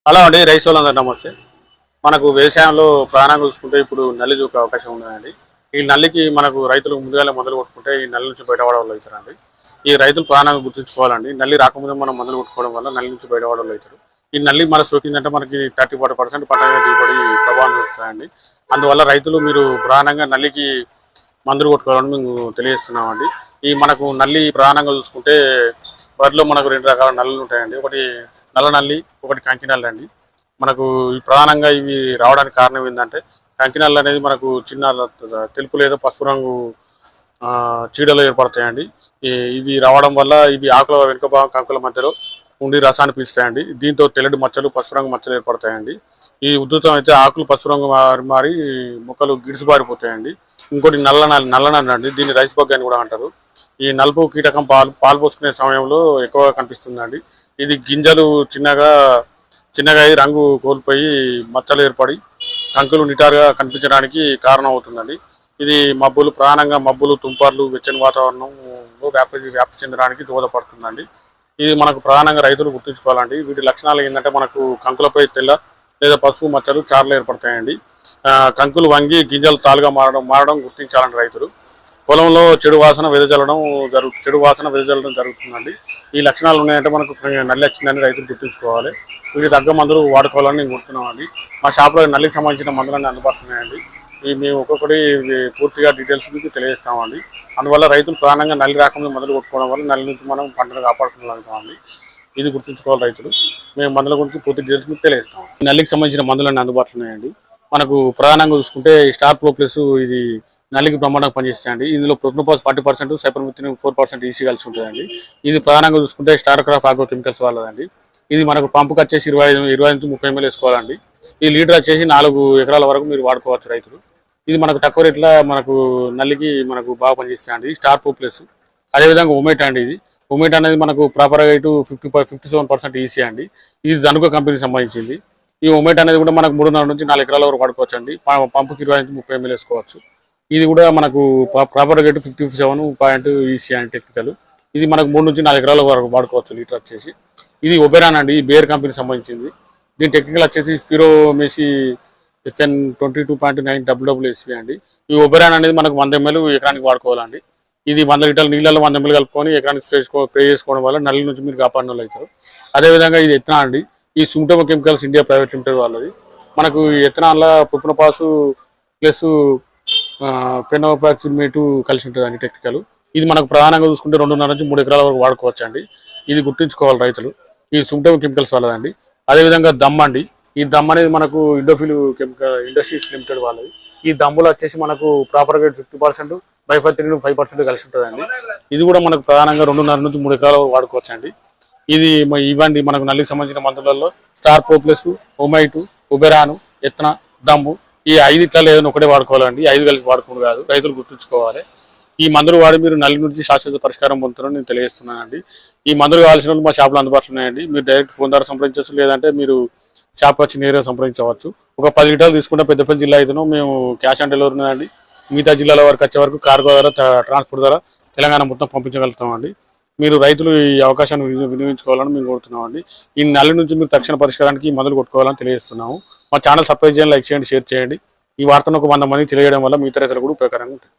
Hello అండి, రైతు సోదరులందరికీ నమస్తే. మనకు వ్యవసాయంలో ప్రధానంగా చూసుకుంటే ఇప్పుడు నల్లి చూకే అవకాశం ఉన్నదండి. ఈ నల్లికి మనకు రైతులు ముందుగానే మందులు కొట్టుకుంటే ఈ నల్లి నుంచి బయటపడవాళ్ళు అవుతారండి. ఈ రైతులు ప్రధానంగా గుర్తుంచుకోవాలండి. నల్లి రాకముందే మనం మందులు కొట్టుకోవడం వల్ల నల్లి నుంచి బయటపడవాళ్ళు అవుతారు. ఈ నల్లి మన సోకిందంటే మనకి 30-40% పంట దిగుబడి ప్రభావం చూస్తాయండి. అందువల్ల రైతులు మీరు ప్రధానంగా నల్లికి మందులు కొట్టుకోవాలని మేము తెలియజేస్తున్నామండి. ఈ మనకు నల్లి ప్రధానంగా చూసుకుంటే వాటిలో మనకు 2 రకాల నల్లులు ఉంటాయండి. ఒకటి నల్ల నల్లి, ఒకటి కంకి నల్లి అండి. మనకు ప్రధానంగా ఇవి రావడానికి కారణం ఏంటంటే కంకి నల్లి అనేది మనకు చిన్న తెలుపు లేదా పసుపు రంగు చీడలు ఏర్పడతాయండి. ఇవి రావడం వల్ల ఇవి ఆకుల వెనుక భాగం కంకుల మధ్యలో ఉండి రసాన్ని పీల్స్తాయండి. దీంతో తెల్లటి మచ్చలు, పసుపు రంగు మచ్చలు ఏర్పడతాయండి. ఈ ఉధృతం అయితే ఆకులు పసుపు రంగు మారి మొక్కలు గిడిసిబారిపోతాయండి. ఇంకోటి నల్ల నల్లి అండి. దీన్ని రైస్ బగ్ అని కూడా అంటారు. ఈ నలుపు కీటకం పాలు పోసుకునే సమయంలో ఎక్కువగా కనిపిస్తుందండి. ఇది గింజలు చిన్నగా అయి రంగు కోల్పోయి మచ్చలు ఏర్పడి కంకులు నిటారుగా కనిపించడానికి కారణం అవుతుందండి. ఇది ప్రధానంగా మబ్బులు, తుంపర్లు, వెచ్చని వాతావరణంలో వ్యాప్తి చెందడానికి దోహదపడుతుందండి. ఇది మనకు ప్రధానంగా రైతులు గుర్తుంచుకోవాలండి. వీటి లక్షణాలు ఏంటంటే మనకు కంకులపై తెల్ల లేదా పసుపు మచ్చలు, చారలు ఏర్పడతాయండి. కంకులు వంగి గింజలు తాలుగా మారడం గుర్తించాలండి రైతులు. పొలంలో చెడు వాసన వెదజల్లడం జరుగుతుందండి. ఈ లక్షణాలు ఉన్నాయంటే మనకు నల్లి వచ్చిందని రైతులు గుర్తుంచుకోవాలి. వీటి తగ్గ మందులు వాడుకోవాలని నేను కోరుతున్నామండి. మా షాప్లో నల్లికి సంబంధించిన మందులన్నీ అందుబాటులో ఉన్నాయండి. మేము ఒక్కొక్కటి పూర్తిగా డీటెయిల్స్ మీకు తెలియజేస్తామండి. అందువల్ల రైతులు ప్రధానంగా నల్లి రాకుండా మందులు కొట్టుకోవడం వల్ల నల్లి నుంచి మనం పంటను కాపాడుకోగలుగుతామండి. ఇది గుర్తుంచుకోవాలి రైతులు. మేము మందుల గురించి పూర్తి డీటెయిల్స్ మీకు తెలియజేస్తాం. నల్లికి సంబంధించిన మందులన్నీ అందుబాటులో ఉన్నాయండి. మనకు ప్రధానంగా చూసుకుంటే స్టార్ ప్రో ప్లస్ ఇది నల్లికి బ్రహ్మాండంగా పనిచేస్తాయండి. ఇందులో ప్రొటోపాస్ 40%, సైపర్మిథిన్ 4% ఈసీ కలిసి ఉంటుందండి. ఇది ప్రధానంగా చూసుకుంటే స్టార్ క్రాఫ్ ఆగ్రో కెమికల్స్ వాళ్ళదండి. ఇది మనకు పంపుకి వచ్చేసి 25-30 ml వేసుకోవాలండి. ఈ లీటర్ వచ్చేసి 4 ఎకరాల వరకు మీరు వాడుకోవచ్చు రైతులు. ఇది మనకు తక్కువ రేట్ల మనకు నల్లికి బాగా పనిచేస్తాయండి. స్టార్ ప్రో ప్లస్ అదేవిధంగా ఒమేట్ అండి. ఇది ఒమేట్ అనేది మనకు ప్రాపర్ గా 57% ఈసీ అండి. ఇది ధనుక కంపెనీకి సంబంధించింది. ఈ ఒమేట్ అనేది కూడా మనకు 3.5 నుంచి 4 ఎకరాల వరకు వాడుకోవచ్చు అండి. పంపుకి 25-30 ml వేసుకోవచ్చు. ఇది కూడా మనకు ప్రాపర్ రేటు 57 ఈసీ అండి టెక్నికల్. ఇది మనకు 3 నుంచి 4 ఎకరాల వరకు వాడుకోవచ్చు లీటర్ వచ్చేసి. ఇది ఒబెరాన్ అండి, బేర్ కంపెనీకి సంబంధించింది. దీని టెక్నికల్ వచ్చేసి స్పిరో మెసి FN 22.9 WWSP అండి. ఈ ఒబెరాన్ అనేది మనకు 100 ml ఎకరానికి వాడుకోవాలండి. ఇది 100 లీటర్ల నీళ్ళలో 100 ml కలుపుకొని ఎకరానికి స్ప్రే చేసుకోవడం వల్ల నల్లి నుంచి మీరు కాపాడిన వాళ్ళు అవుతారు. అదేవిధంగా ఇది ఎత్నా అండి. ఈ సుమ్టోమో కెమికల్స్ ఇండియా ప్రైవేట్ లిమిటెడ్ వాళ్ళది. మనకు ఎథనాన్లో ప్రొపనోపాస్ ప్లస్ ఫెనోపాక్సిమేట్ కలిసి ఉంటుంది అండి టెక్నికల్. ఇది మనకు ప్రధానంగా చూసుకుంటే 2.5 నుంచి 3 ఎకరాల వరకు వాడుకోవచ్చు అండి. ఇది గుర్తుంచుకోవాలి రైతులు. ఈ సుమ్టోమో కెమికల్స్ వాళ్ళదండి. అదేవిధంగా దమ్ అండి. ఈ దమ్ అనేది మనకు ఇండోఫిల్ కెమికల్ ఇండస్ట్రీస్ లిమిటెడ్ వాళ్ళది. ఈ దమ్ములు వచ్చేసి మనకు ప్రాపర్ గా 50%, బైఫర్టిన్ 5% కలిసి ఉంటుందండి. ఇది కూడా మనకు ప్రధానంగా 2.5 నుంచి 3 ఎకరాల వరకు వాడుకోవచ్చు అండి. ఇది ఇవ్వండి మనకు నల్లికి సంబంధించిన మందులలో స్టార్ ప్రో ప్లస్, ఒమైటు, ఉబెరాను, ఎత్నా, దమ్ము ఈ 5 ఇట్లా ఏదైనా ఒకటే వాడుకోవాలండి. 5 కలిసి వాడుకోవడం కాదు, రైతులు గుర్తుంచుకోవాలి. ఈ మందులు వాడి మీరు నల్లి నుంచి శాశ్వత పరిష్కారం పొందుతారని నేను తెలియజేస్తున్నానండి. ఈ మందులు కావాల్సిన వాళ్ళు మా షాప్లో అందుబాటులో ఉన్నాయండి. మీరు డైరెక్ట్ ఫోన్ ద్వారా సంప్రదించవచ్చు, లేదంటే మీరు షాప్ వచ్చి నేరుగా సంప్రదించవచ్చు. ఒక 10 లీటర్లు తీసుకుంటే పెద్దపల్లి జిల్లా అయితేనో మేము క్యాష్ ఆన్ డెలివరీ ఉన్నాయండి. మిగతా జిల్లాల వరకు వచ్చే వరకు కార్గో ద్వారా ట్రాన్స్పోర్ట్ ద్వారా తెలంగాణ మొత్తం పంపించగలుగుతామండి. మీరు రైతులు ఈ అవకాశాన్ని వినియోగించుకోవాలని మేము కోరుతున్నామండి. ఈ నల్లి నుంచి మీరు తక్షణ పరిష్కారానికి మందులు కొట్టుకోవాలని తెలియజేస్తున్నాము. మా ఛానల్ సబ్స్క్రైబ్ చేయండి, లైక్ చేయండి, షేర్ చేయండి. ఈ వార్తను ఒక 100 మందికి తెలియజేయడం వల్ల మిగతా రైతులు కూడా ఉపయోగకరంగా ఉంటుంది.